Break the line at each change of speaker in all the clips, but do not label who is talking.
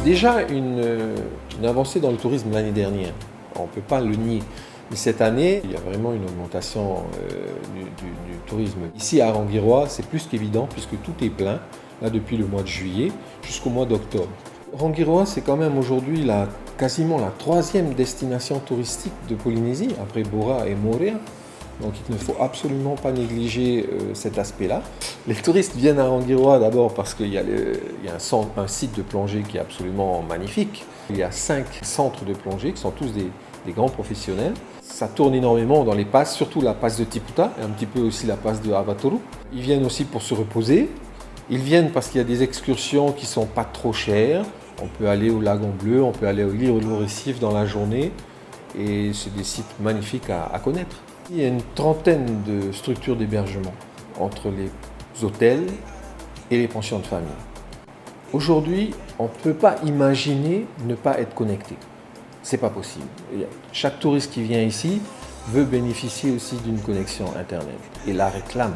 déjà une avancée dans le tourisme l'année dernière. On ne peut pas le nier. Mais cette année, il y a vraiment une augmentation du tourisme. Ici à Rangiroa, c'est plus qu'évident puisque tout est plein, là depuis le mois de juillet jusqu'au mois d'octobre. Rangiroa, c'est quand même aujourd'hui quasiment la 3e destination touristique de Polynésie, après Bora et Moorea. Donc il ne faut absolument pas négliger cet aspect-là. Les touristes viennent à Rangiroa d'abord parce qu'il y a un site de plongée qui est absolument magnifique. Il y a 5 centres de plongée qui sont tous des grands professionnels. Ça tourne énormément dans les passes, surtout la passe de Tiputa et un petit peu aussi la passe de Avatoro. Ils viennent aussi pour se reposer. Ils viennent parce qu'il y a des excursions qui ne sont pas trop chères. On peut aller au Lagon Bleu, on peut aller au l'île au Récif dans la journée. Et c'est des sites magnifiques à connaître. Il y a une trentaine de structures d'hébergement entre les hôtels et les pensions de famille. Aujourd'hui, on ne peut pas imaginer ne pas être connecté. C'est pas possible. Chaque touriste qui vient ici veut bénéficier aussi d'une connexion Internet et la réclame.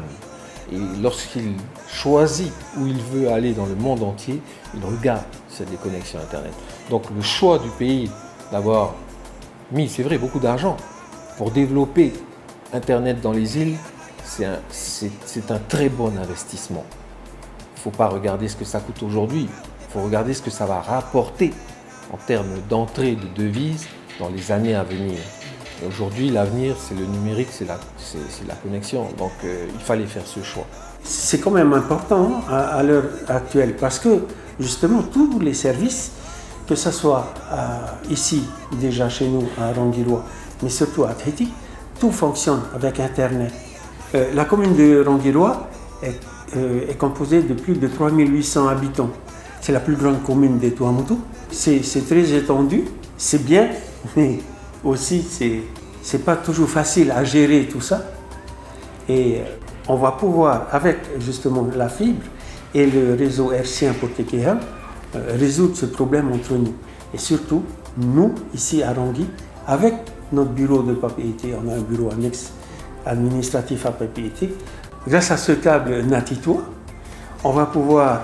Et lorsqu'il choisit où il veut aller dans le monde entier, il regarde cette connexion Internet. Donc le choix du pays d'avoir mis, c'est vrai, beaucoup d'argent pour développer Internet dans les îles, c'est un très bon investissement. Il ne faut pas regarder ce que ça coûte aujourd'hui, il faut regarder ce que ça va rapporter en termes d'entrée de devises dans les années à venir. Et aujourd'hui, l'avenir, c'est le numérique, c'est la connexion. Donc, il fallait faire ce choix.
C'est quand même important à l'heure actuelle parce que, justement, tous les services, que ce soit ici, déjà chez nous, à Rangiroa, mais surtout à Tahiti, tout fonctionne avec Internet. La commune de Rangiroa est composée de plus de 3800 habitants. C'est la plus grande commune des Tuamotu. C'est très étendu, c'est bien, mais aussi c'est pas toujours facile à gérer tout ça. Et on va pouvoir, avec justement la fibre et le réseau hertzien pour TKH, résoudre ce problème entre nous. Et surtout, nous, ici à Rangui, avec notre bureau de Papeete, on a un bureau annexe administratif à Papeete. Grâce à ce câble Natitoa, on va pouvoir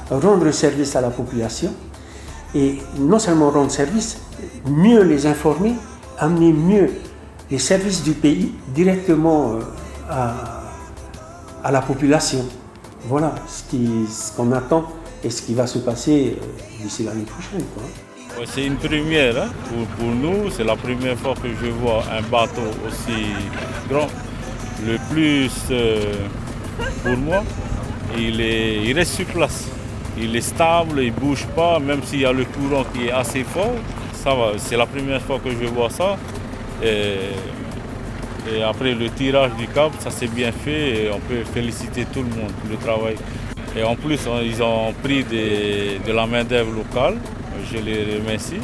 rendre service à la population et non seulement rendre service, mieux les informer, amener mieux les services du pays directement à la population. Voilà ce qu'on attend et ce qui va se passer d'ici l'année prochaine, quoi.
C'est une première hein. Pour nous, c'est la première fois que je vois un bateau aussi grand. Le plus pour moi, il reste sur place. Il est stable, il ne bouge pas, même s'il y a le courant qui est assez fort. Ça va, c'est la première fois que je vois ça. Et après le tirage du câble, ça s'est bien fait et on peut féliciter tout le monde pour le travail. Et en plus, ils ont pris de la main-d'œuvre locale. Je les remercie.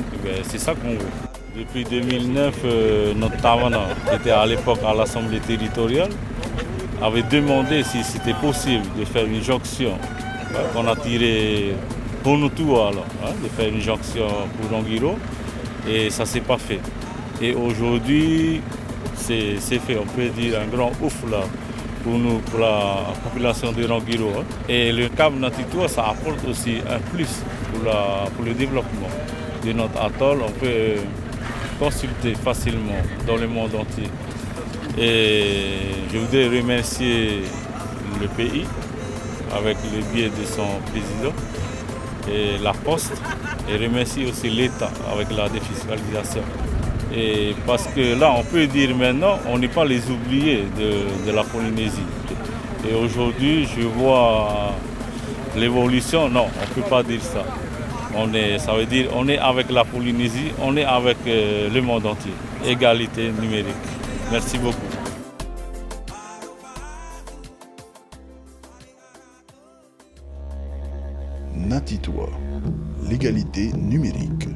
C'est ça qu'on veut. Depuis 2009, notre Tavana, qui était à l'époque à l'Assemblée territoriale, avait demandé si c'était possible de faire une jonction qu'on a tiré pour nous tous, de faire une jonction pour Rangiroa. Et ça ne s'est pas fait. Et aujourd'hui, c'est fait. On peut dire un grand ouf là pour nous, pour la population de Rangiroa. Et le câble Natitoa, ça apporte aussi un plus pour le développement de notre atoll. On peut consulter facilement dans le monde entier. Et je voudrais remercier le pays avec le biais de son président et la Poste et remercier aussi l'État avec la défiscalisation. Et parce que là, on peut dire maintenant, on n'est pas les oubliés de la Polynésie. Et aujourd'hui, je vois l'évolution, non, on ne peut pas dire ça. Ça veut dire on est avec la Polynésie, on est avec le monde entier. Égalité numérique. Merci beaucoup.
Natitoa, l'égalité numérique.